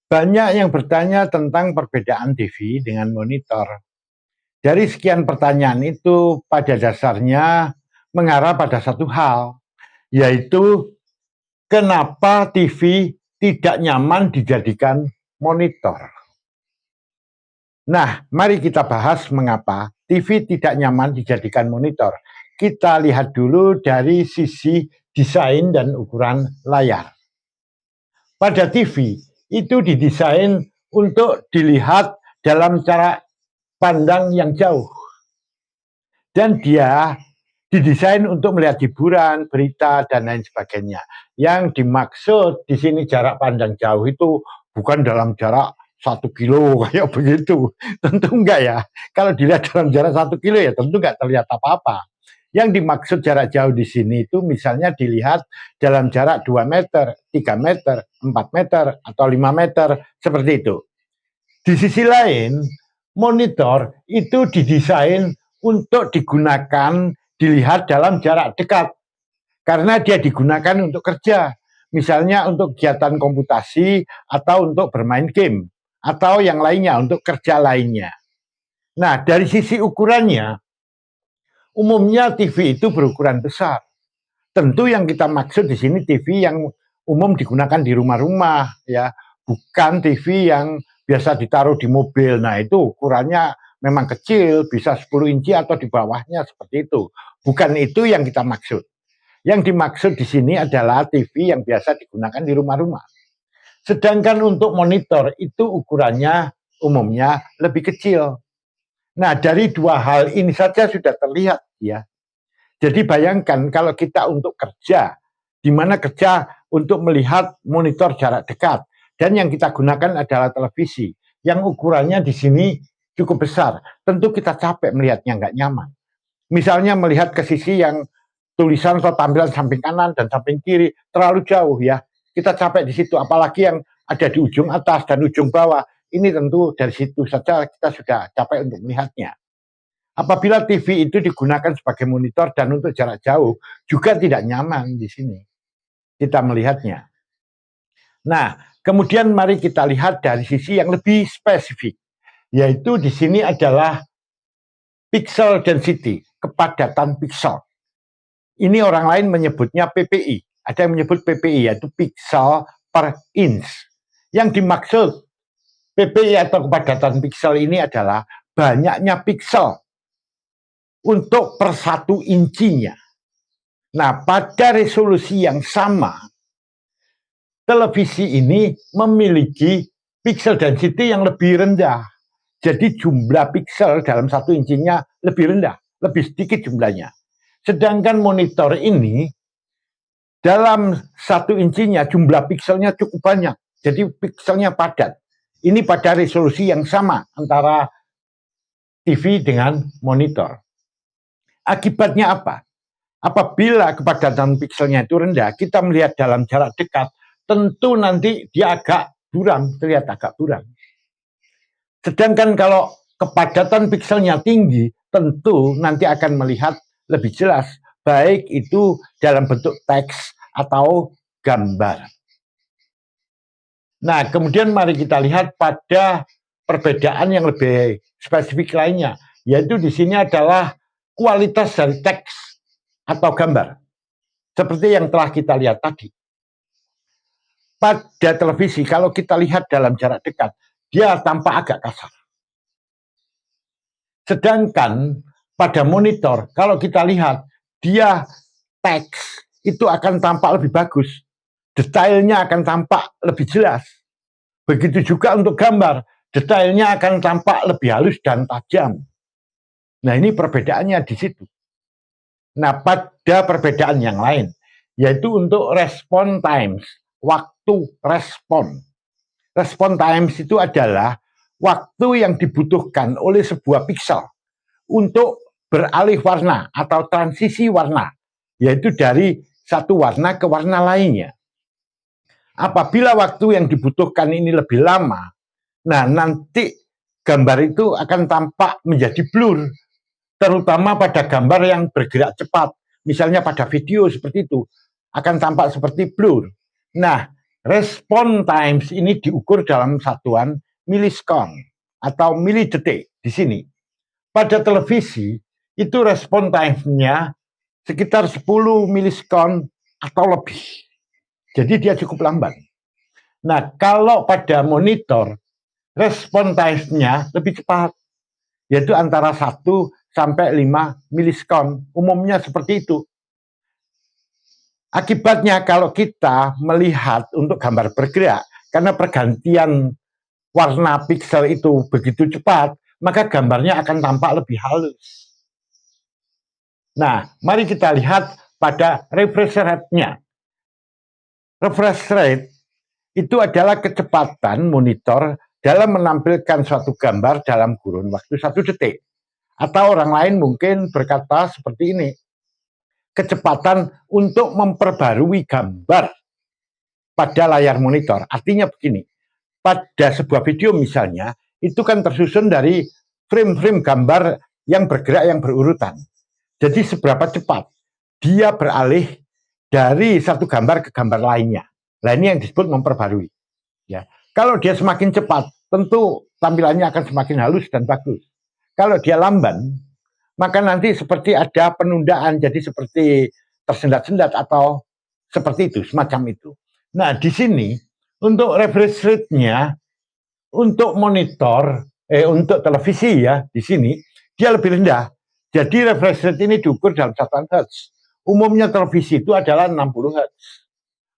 Banyak yang bertanya tentang perbedaan TV dengan monitor. Dari sekian pertanyaan itu pada dasarnya mengarah pada satu hal, yaitu kenapa TV tidak nyaman dijadikan monitor. Nah, mari kita bahas mengapa TV tidak nyaman dijadikan monitor. Kita lihat dulu dari sisi desain dan ukuran layar. Pada TV itu didesain untuk dilihat dalam cara pandang yang jauh. Dan dia didesain untuk melihat hiburan, berita, dan lain sebagainya. Yang dimaksud di sini jarak pandang jauh itu bukan dalam jarak 1 kilo kayak begitu. Tentu enggak ya. Kalau dilihat dalam jarak 1 kilo ya tentu enggak terlihat apa-apa. Yang dimaksud jarak jauh di sini itu misalnya dilihat dalam jarak 2 meter, 3 meter, 4 meter, atau 5 meter, seperti itu. Di sisi lain, monitor itu didesain untuk digunakan dilihat dalam jarak dekat. Karena dia digunakan untuk kerja. Misalnya untuk kegiatan komputasi atau untuk bermain game. Atau yang lainnya, untuk kerja lainnya. Nah, dari sisi ukurannya, umumnya TV itu berukuran besar. Tentu yang kita maksud di sini TV yang umum digunakan di rumah-rumah, ya, bukan TV yang biasa ditaruh di mobil. Nah, itu ukurannya memang kecil, bisa 10 inci atau di bawahnya seperti itu. Bukan itu yang kita maksud. Yang dimaksud di sini adalah TV yang biasa digunakan di rumah-rumah. Sedangkan untuk monitor itu ukurannya umumnya lebih kecil. Nah, dari dua hal ini saja sudah terlihat ya. Jadi bayangkan kalau kita untuk kerja, di mana kerja untuk melihat monitor jarak dekat, dan yang kita gunakan adalah televisi, yang ukurannya di sini cukup besar. Tentu kita capek melihatnya, nggak nyaman. Misalnya melihat ke sisi yang tulisan atau tampilan samping kanan dan samping kiri terlalu jauh ya, kita capek di situ. Apalagi yang ada di ujung atas dan ujung bawah, ini tentu dari situ saja kita sudah capek untuk melihatnya. Apabila TV itu digunakan sebagai monitor dan untuk jarak jauh, juga tidak nyaman di sini kita melihatnya. Nah, kemudian mari kita lihat dari sisi yang lebih spesifik, yaitu di sini adalah pixel density, kepadatan pixel. Ini orang lain menyebutnya PPI, ada yang menyebut PPI, yaitu pixel per inch. Yang dimaksud PPI atau kepadatan pixel ini adalah banyaknya pixel untuk per 1 incinya. Nah, pada resolusi yang sama, televisi ini memiliki pixel density yang lebih rendah. Jadi jumlah pixel dalam 1 incinya lebih rendah, lebih sedikit jumlahnya. Sedangkan monitor ini dalam 1 incinya jumlah pixelnya cukup banyak. Jadi pixelnya padat. Ini pada resolusi yang sama antara TV dengan monitor. Akibatnya apa? Apabila kepadatan pixelnya itu rendah, kita melihat dalam jarak dekat, tentu nanti dia agak buram, terlihat agak buram. Sedangkan kalau kepadatan pixelnya tinggi, tentu nanti akan melihat lebih jelas, baik itu dalam bentuk teks atau gambar. Nah, kemudian mari kita lihat pada perbedaan yang lebih spesifik lainnya, yaitu di sini adalah kualitas dari teks atau gambar. Seperti yang telah kita lihat tadi. Pada televisi, kalau kita lihat dalam jarak dekat, dia tampak agak kasar. Sedangkan pada monitor, kalau kita lihat, dia teks itu akan tampak lebih bagus. Detailnya akan tampak lebih jelas. Begitu juga untuk gambar, detailnya akan tampak lebih halus dan tajam. Nah, ini perbedaannya di situ. Nah, pada perbedaan yang lain, yaitu untuk respon times, waktu respon. Respon times itu adalah waktu yang dibutuhkan oleh sebuah pixel untuk beralih warna atau transisi warna, yaitu dari satu warna ke warna lainnya. Apabila waktu yang dibutuhkan ini lebih lama, nah nanti gambar itu akan tampak menjadi blur, terutama pada gambar yang bergerak cepat. Misalnya pada video seperti itu, akan tampak seperti blur. Nah, Respon times ini diukur dalam satuan milisekon atau milidetik di sini. Pada televisi itu respon time-nya sekitar 10 milisekon atau lebih. Jadi dia cukup lambat. Nah, kalau pada monitor respon time-nya lebih cepat, yaitu antara 1 sampai 5 milisekon. Umumnya seperti itu. Akibatnya kalau kita melihat untuk gambar bergerak, karena pergantian warna piksel itu begitu cepat, maka gambarnya akan tampak lebih halus. Nah, mari kita lihat pada refresh rate-nya. Refresh rate itu adalah kecepatan monitor dalam menampilkan suatu gambar dalam kurun waktu 1 detik. Atau orang lain mungkin berkata seperti ini, kecepatan untuk memperbarui gambar pada layar monitor. Artinya begini, pada sebuah video misalnya, itu kan tersusun dari frame-frame gambar yang bergerak yang berurutan. Jadi seberapa cepat dia beralih dari satu gambar ke gambar lainnya. Nah, ini yang disebut memperbarui. Ya. Kalau dia semakin cepat, tentu tampilannya akan semakin halus dan bagus. Kalau dia lamban, maka nanti seperti ada penundaan, jadi seperti tersendat-sendat atau seperti itu, semacam itu. Nah, di sini untuk refresh rate-nya untuk monitor, untuk televisi ya, di sini dia lebih rendah. Jadi refresh rate ini diukur dalam satuan Hz. Umumnya televisi itu adalah 60 Hz.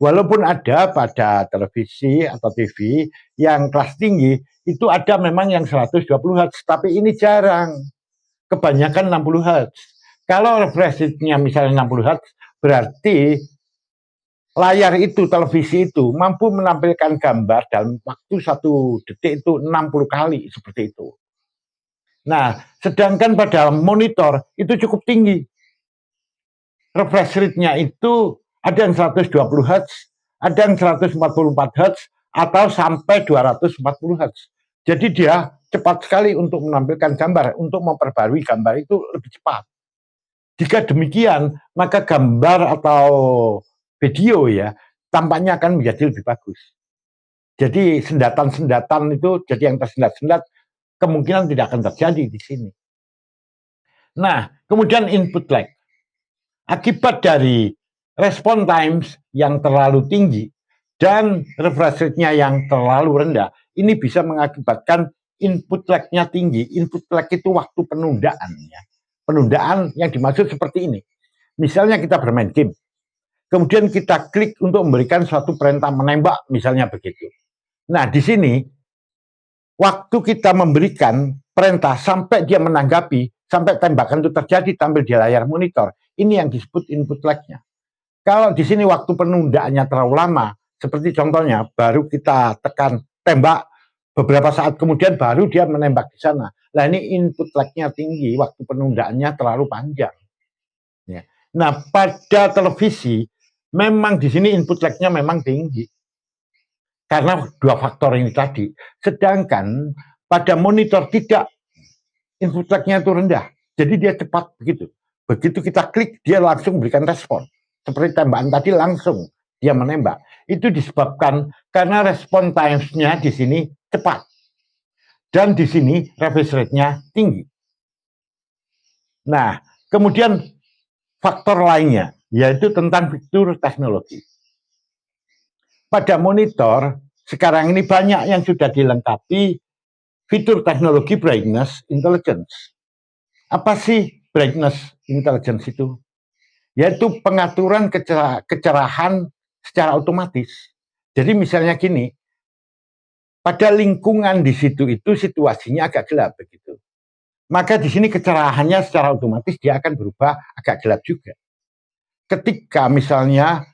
Walaupun ada pada televisi atau TV yang kelas tinggi, itu ada memang yang 120 Hz, tapi ini jarang. Kebanyakan 60 Hz. Kalau refresh rate-nya misalnya 60 Hz, berarti layar itu, televisi itu, mampu menampilkan gambar dalam waktu 1 detik itu 60 kali, seperti itu. Nah, sedangkan pada monitor itu cukup tinggi. Refresh rate-nya itu ada yang 120 Hz, ada yang 144 Hz, atau sampai 240 Hz. Jadi dia cepat sekali untuk menampilkan gambar, untuk memperbarui gambar itu lebih cepat. Jika demikian, maka gambar atau video ya, tampaknya akan menjadi lebih bagus. Jadi sendatan-sendatan itu, jadi yang tersendat-sendat, kemungkinan tidak akan terjadi di sini. Nah, kemudian input lag. Akibat dari respon times yang terlalu tinggi dan refresh rate-nya yang terlalu rendah, ini bisa mengakibatkan input lag-nya tinggi. Input lag itu waktu penundaan ya. Penundaan yang dimaksud seperti ini. Misalnya kita bermain game, kemudian kita klik untuk memberikan suatu perintah menembak, misalnya begitu. Nah, di sini waktu kita memberikan perintah sampai dia menanggapi, sampai tembakan itu terjadi tampil di layar monitor, ini yang disebut input lag-nya. Kalau di sini waktu penundaannya terlalu lama, seperti contohnya baru kita tekan tembak, beberapa saat kemudian baru dia menembak di sana. Nah, ini input lag-nya tinggi, waktu penundaannya terlalu panjang. Ya. Nah, pada televisi memang di sini input lag-nya memang tinggi karena dua faktor ini tadi. Sedangkan pada monitor tidak, input lag-nya itu rendah, jadi dia cepat begitu. Begitu kita klik, dia langsung memberikan respon. Seperti tembakan tadi langsung dia menembak. Itu disebabkan karena respon times-nya di sini cepat. Dan di sini refresh rate-nya tinggi. Nah, kemudian faktor lainnya, yaitu tentang fitur teknologi. Pada monitor, sekarang ini banyak yang sudah dilengkapi fitur teknologi brightness intelligence. Apa sih brightness intelligence itu? Yaitu pengaturan kecerahan secara otomatis. Jadi misalnya gini, pada lingkungan di situ itu situasinya agak gelap begitu. Maka di sini kecerahannya secara otomatis dia akan berubah agak gelap juga. Ketika misalnya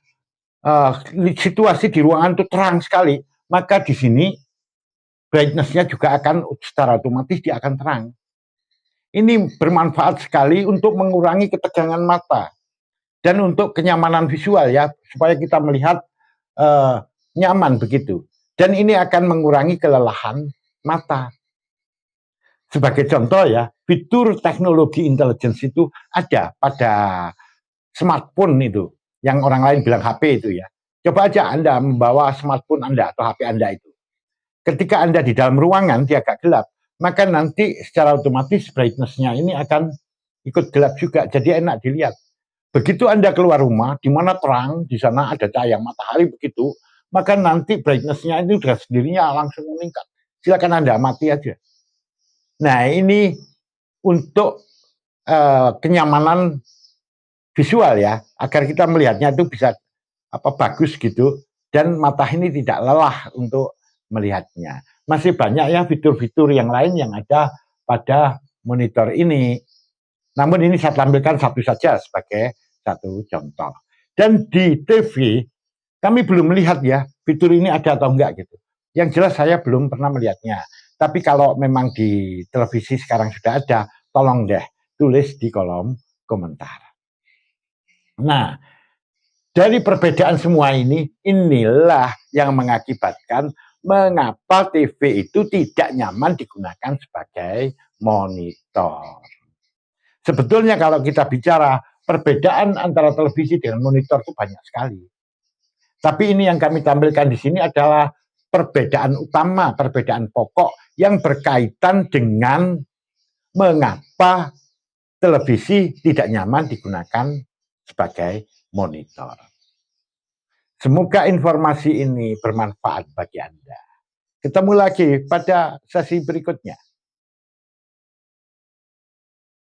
situasi di ruangan itu terang sekali, maka di sini brightness-nya juga akan secara otomatis dia akan terang. Ini bermanfaat sekali untuk mengurangi ketegangan mata dan untuk kenyamanan visual ya, supaya kita melihat nyaman begitu. Dan ini akan mengurangi kelelahan mata. Sebagai contoh ya, fitur teknologi intelligence itu ada pada smartphone itu, yang orang lain bilang HP itu ya. Coba aja Anda membawa smartphone Anda atau HP Anda itu. Ketika Anda di dalam ruangan, dia agak gelap, maka nanti secara otomatis brightness-nya ini akan ikut gelap juga, jadi enak dilihat. Begitu Anda keluar rumah, di mana terang, di sana ada cahaya matahari begitu, maka nanti brightness-nya itu sudah sendirinya langsung meningkat. Silakan Anda mati aja. Nah, ini untuk kenyamanan visual ya, agar kita melihatnya itu bisa bagus gitu, dan mata ini tidak lelah untuk melihatnya. Masih banyak ya fitur-fitur yang lain yang ada pada monitor ini. Namun ini saya tampilkan satu saja sebagai satu contoh. Dan di TV kami belum melihat ya fitur ini ada atau enggak gitu. Yang jelas saya belum pernah melihatnya. Tapi kalau memang di televisi sekarang sudah ada, tolong deh tulis di kolom komentar. Nah, dari perbedaan semua ini, inilah yang mengakibatkan mengapa TV itu tidak nyaman digunakan sebagai monitor. Sebetulnya kalau kita bicara perbedaan antara televisi dengan monitor itu banyak sekali. Tapi ini yang kami tampilkan di sini adalah perbedaan utama, perbedaan pokok yang berkaitan dengan mengapa televisi tidak nyaman digunakan sebagai monitor. Semoga informasi ini bermanfaat bagi Anda. Ketemu lagi pada sesi berikutnya.